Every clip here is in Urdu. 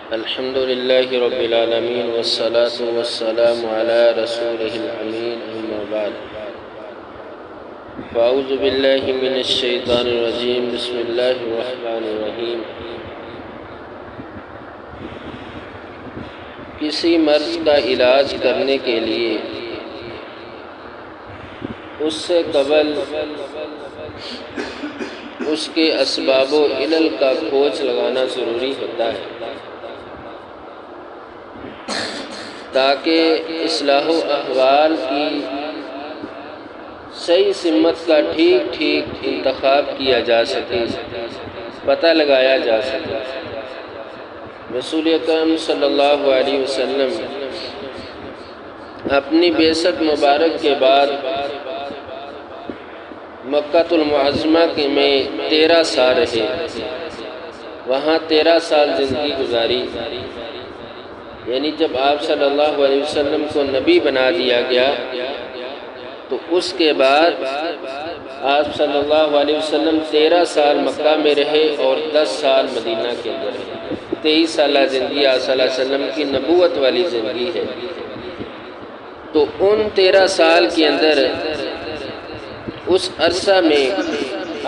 الحمد لله رب العالمين والصلاة والسلام على رسوله الأمين أما بعد فأعوذ بالله من الشيطان الرجيم بسم الله الرحمن الرحيم کسی مرض کا علاج کرنے کے لیے اس سے قبل اس کے اسباب و علل کا کھوج لگانا ضروری ہوتا ہے تاکہ اصلاح و احوال کی صحیح سمت کا ٹھیک انتخاب کیا جا سکے، پتہ لگایا جا سکے۔ رسول اکرم صلی اللہ علیہ وسلم اپنی بعثت مبارک کے بعد مکہ المعظمہ میں 13 سال رہے، وہاں 13 سال زندگی گزاری، یعنی جب آپ صلی اللہ علیہ وسلم کو نبی بنا دیا گیا تو اس کے بعد آپ صلی اللہ علیہ وسلم 13 سال مکہ میں رہے اور 10 سال مدینہ کے اندر رہے۔ 23 سالہ زندگی آپ صلی اللہ علیہ وسلم کی نبوت والی زندگی ہے۔ تو ان 13 سال کے اندر اس عرصہ میں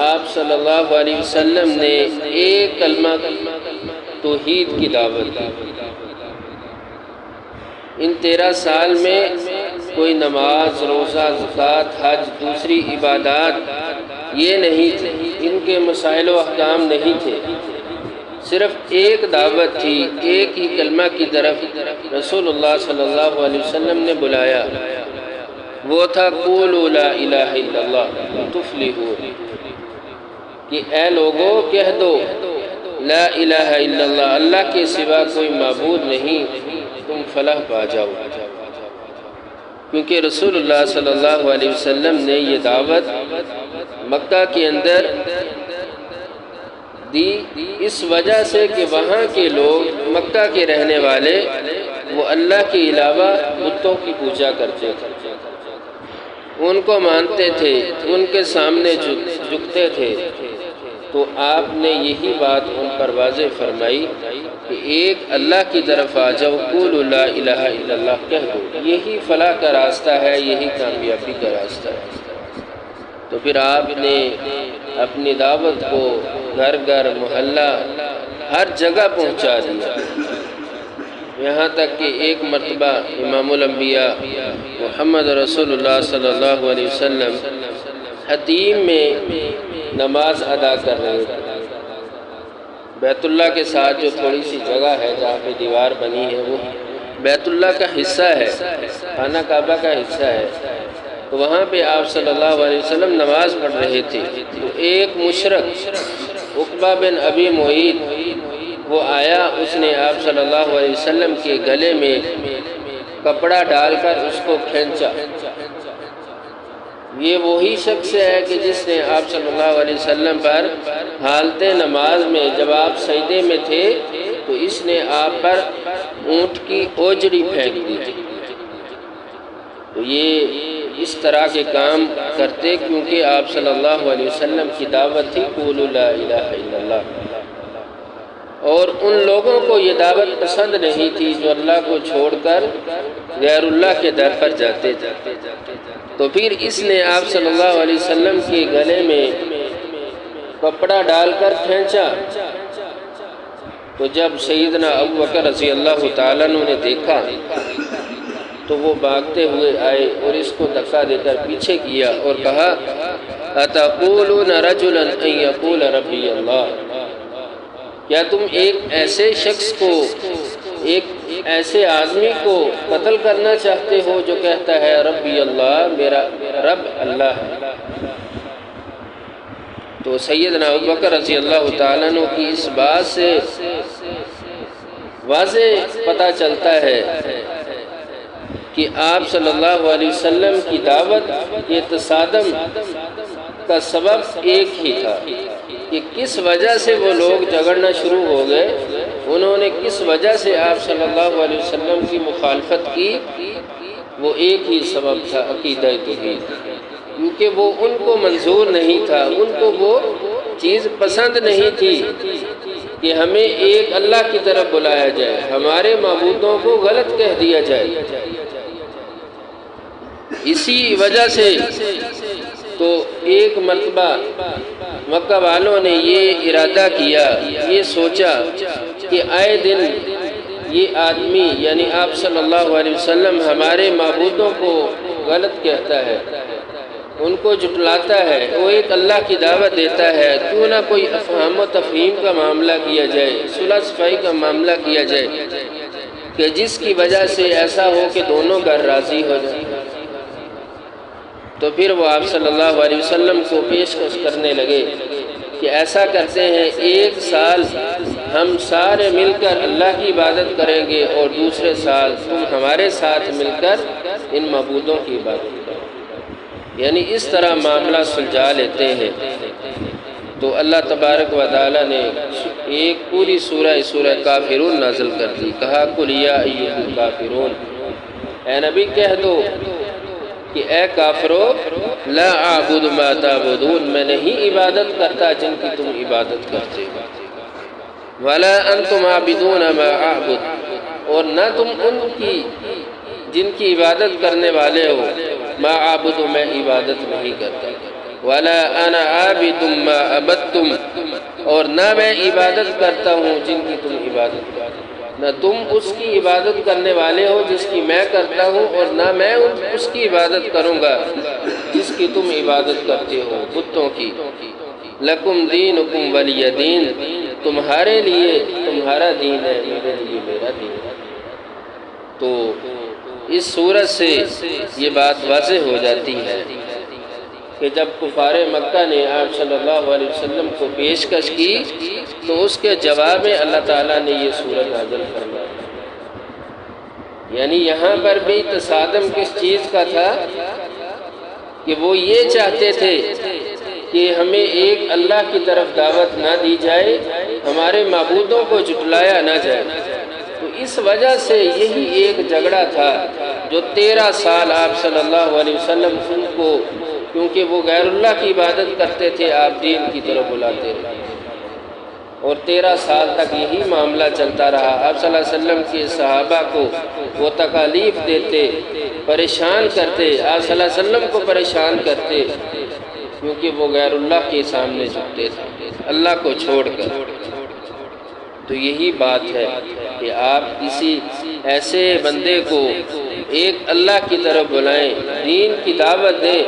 آپ صلی اللہ علیہ وسلم نے ایک کلمہ توحید کی دعوت دی۔ ان 13 سال میں کوئی نماز، روزہ، زکوٰۃ، حج، دوسری عبادات یہ نہیں تھے، ان کے مسائل و احکام نہیں تھے، صرف ایک دعوت تھی، ایک ہی کلمہ کی طرف رسول اللہ صلی اللہ علیہ وسلم نے بلایا، وہ تھا قولوا لا الہ الا اللہ تفلحون، کہ اے لوگو کہہ دو لا الہ الا اللہ، اللہ کے سوا کوئی معبود نہیں، تم فلاح پا جاؤ۔ کیونکہ رسول اللہ صلی اللہ علیہ وسلم نے یہ دعوت مکہ کے اندر دی اس وجہ سے کہ وہاں کے لوگ، مکہ کے رہنے والے، وہ اللہ کے علاوہ بتوں کی پوجا کرتے تھے، ان کو مانتے تھے، ان کے سامنے جھکتے تھے۔ تو آپ نے یہی بات ان پر واضح فرمائی کہ ایک اللہ کی طرف آ جاؤ، قولوا لا الہ الا اللہ کہہ دو، یہی فلاح کا راستہ ہے، یہی کامیابی کا راستہ ہے۔ تو پھر آپ نے اپنی دعوت کو گھر گھر، محلہ، ہر جگہ پہنچا دیا، یہاں تک کہ ایک مرتبہ امام الانبیاء محمد رسول اللہ صلی اللہ علیہ وسلم حتیم میں نماز ادا کر رہے تھے۔ بیت اللہ کے ساتھ جو تھوڑی سی جگہ ہے جہاں پہ دیوار بنی ہے، وہ بیت اللہ کا حصہ ہے، خانہ کعبہ کا حصہ ہے۔ تو وہاں پہ آپ صلی اللہ علیہ وسلم نماز پڑھ رہے تھے، تو ایک مشرک عقبہ بن ابی معیط وہ آیا، اس نے آپ صلی اللہ علیہ وسلم کے گلے میں کپڑا ڈال کر اس کو کھینچا۔ یہ وہی شخص ہے کہ جس نے آپ صلی اللہ علیہ وسلم پر حالت نماز میں، جب آپ سجدے میں تھے تو اس نے آپ پر اونٹ کی اوجڑی پھینک دی تھی۔ تو یہ اس طرح کے کام کرتے کیونکہ آپ صلی اللہ علیہ وسلم کی دعوت تھی قولوا لا الہ الا اللہ، اور ان لوگوں کو یہ دعوت پسند نہیں تھی جو اللہ کو چھوڑ کر غیر اللہ کے در پر جاتے تھے۔ تو پھر اس نے آپ صلی اللہ علیہ وسلم کے گلے میں کپڑا ڈال کر کھینچا۔ تو جب سیدنا ابوبکر رضی اللہ تعالیٰ عنہ نے دیکھا تو وہ بھاگتے ہوئے آئے اور اس کو دھکا دے کر پیچھے کیا اور کہا اتقولون رجلا ان یقول ربی اللہ، کیا تم ایک ایسے شخص کو، ایک ایسے آدمی کو قتل کرنا چاہتے ہو جو کہتا ہے ربی اللہ، میرا رب اللہ ہے؟ تو سیدنا ابوبکر رضی اللہ تعالیٰ عنہ کی اس بات سے واضح پتہ چلتا ہے کہ آپ صلی اللہ علیہ وسلم کی دعوت یہ تصادم کا سبب ایک ہی تھا کہ کس وجہ سے وہ لوگ جھگڑنا شروع ہو گئے، انہوں نے کس وجہ سے آپ صلی اللہ علیہ وسلم کی مخالفت کی، وہ ایک ہی سبب تھا، عقیدہ توحید، کیونکہ وہ ان کو منظور نہیں تھا، ان کو وہ چیز پسند نہیں تھی کہ ہمیں ایک اللہ کی طرف بلایا جائے، ہمارے معبودوں کو غلط کہہ دیا جائے۔ اسی وجہ سے تو ایک مرتبہ مکہ والوں نے یہ ارادہ کیا، یہ سوچا کہ آئے دن یہ آدمی یعنی آپ صلی اللہ علیہ وسلم ہمارے معبودوں کو غلط کہتا ہے، ان کو جھٹلاتا ہے، وہ ایک اللہ کی دعوت دیتا ہے، کیوں نہ کوئی افہام و تفہیم کا معاملہ کیا جائے، صلح صفائی کا معاملہ کیا جائے کہ جس کی وجہ سے ایسا ہو کہ دونوں گھر راضی ہو جائیں۔ تو پھر وہ آپ صلی اللہ علیہ وسلم کو پیشکش کرنے لگے کہ ایسا کرتے ہیں، ایک سال ہم سارے مل کر اللہ کی عبادت کریں گے اور دوسرے سال تم ہمارے ساتھ مل کر ان معبودوں کی عبادت کرو، یعنی اس طرح معاملہ سلجھا لیتے ہیں۔ تو اللہ تبارک و تعالیٰ نے ایک پوری سورہ کافرون نازل کر دی، کہا قل یا ایھا الکافرون، اے نبی کہہ دو کہ اے کافرو، لا اعبد ما تعبدون، میں نہیں عبادت کرتا جن کی تم عبادت کرتے ہو، ولا انتم عابدون ما اعبد، اور نہ تم ان کی جن کی عبادت کرنے والے ہو، ما اعبد، میں عبادت نہیں کرتا، ولا انا عابد ما عبدتم، اور نہ میں عبادت کرتا ہوں جن کی تم عبادت کرتے ہو، نہ تم اس کی عبادت کرنے والے ہو جس کی میں کرتا ہوں، اور نہ میں اس کی عبادت کروں گا جس کی تم عبادت کرتے ہو، بتوں کی۔ لکم دینکم ولی دین، تمہارے لیے تمہارا دین ہے، میرے لیے میرا دین ہے۔ تو اس صورت سے یہ بات واضح ہو جاتی ہے کہ جب کفار مکہ نے آپ صلی اللہ علیہ وسلم کو پیشکش کی تو اس کے جواب میں اللہ تعالیٰ نے یہ سورت نازل فرمائی۔ یعنی یہاں پر بھی تصادم کس چیز کا تھا کہ وہ یہ چاہتے تھے کہ ہمیں ایک اللہ کی طرف دعوت نہ دی جائے، ہمارے معبودوں کو جھٹلایا نہ جائے۔ تو اس وجہ سے یہی ایک جھگڑا تھا جو 13 سال آپ صلی اللہ علیہ وسلم ان کو، کیونکہ وہ غیر اللہ کی عبادت کرتے تھے، آپ دین کی طرف بلاتے رہے، اور 13 سال تک یہی معاملہ چلتا رہا۔ آپ صلی اللہ علیہ وسلم کے صحابہ کو وہ تکالیف دیتے، پریشان کرتے، آپ صلی اللہ علیہ وسلم کو پریشان کرتے، کیونکہ وہ غیر اللہ کے سامنے جھکتے تھے اللہ کو چھوڑ کر۔ تو یہی بات ہے کہ آپ کسی ایسے بندے کو ایک اللہ کی طرف بلائیں، دین کی دعوت دیں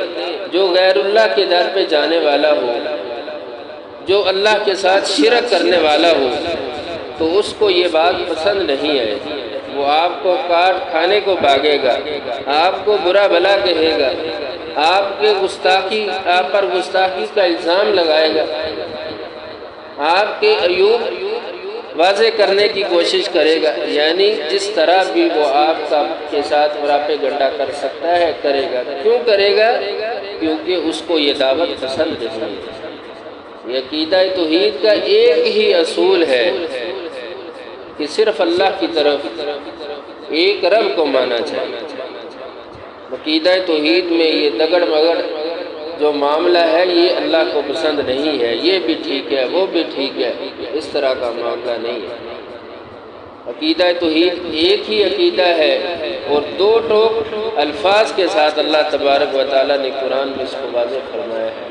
جو غیر اللہ کے در پہ جانے والا ہو، جو اللہ کے ساتھ شرک کرنے والا ہو، تو اس کو یہ بات پسند نہیں ہے، وہ آپ کو کاٹ کھانے کو بھاگے گا، آپ کو برا بھلا کہے گا، آپ پر گستاخی کا الزام لگائے گا، آپ کے عیوب واضح کرنے کی کوشش کرے گا، یعنی جس طرح بھی وہ آپ کے ساتھ مراپے گنڈا کر سکتا ہے کرے گا۔ کیوں کرے گا؟ کیونکہ اس کو یہ دعوت پسند نہیں ہے۔ یہ عقیدہ توحید کا ایک ہی اصول ہے کہ صرف اللہ کی طرف ایک رب کو مانا جائے۔ عقیدہ توحید میں یہ دگڑ مگڑ جو معاملہ ہے یہ اللہ کو پسند نہیں ہے، یہ بھی ٹھیک ہے وہ بھی ٹھیک ہے، اس طرح کا معاملہ نہیں ہے۔ عقیدہ توحید ایک ہی عقیدہ ہے، اور 2 ٹوک الفاظ کے ساتھ اللہ تبارک و تعالیٰ نے قرآن میں اس کو واضح فرمایا ہے،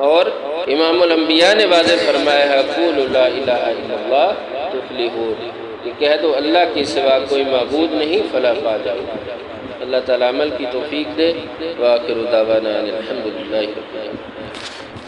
اور امام الانبیاء نے واضح فرمایا ہے قولوا لا الہ الا اللہ تفلحون، کہ کہہ دو اللہ کے سوا کوئی معبود نہیں، فلاح پا جاؤ۔ اللہ تعالیٰ عمل کی توفیق دے۔ وآخر دعوانا الحمدللہ رب العالمین۔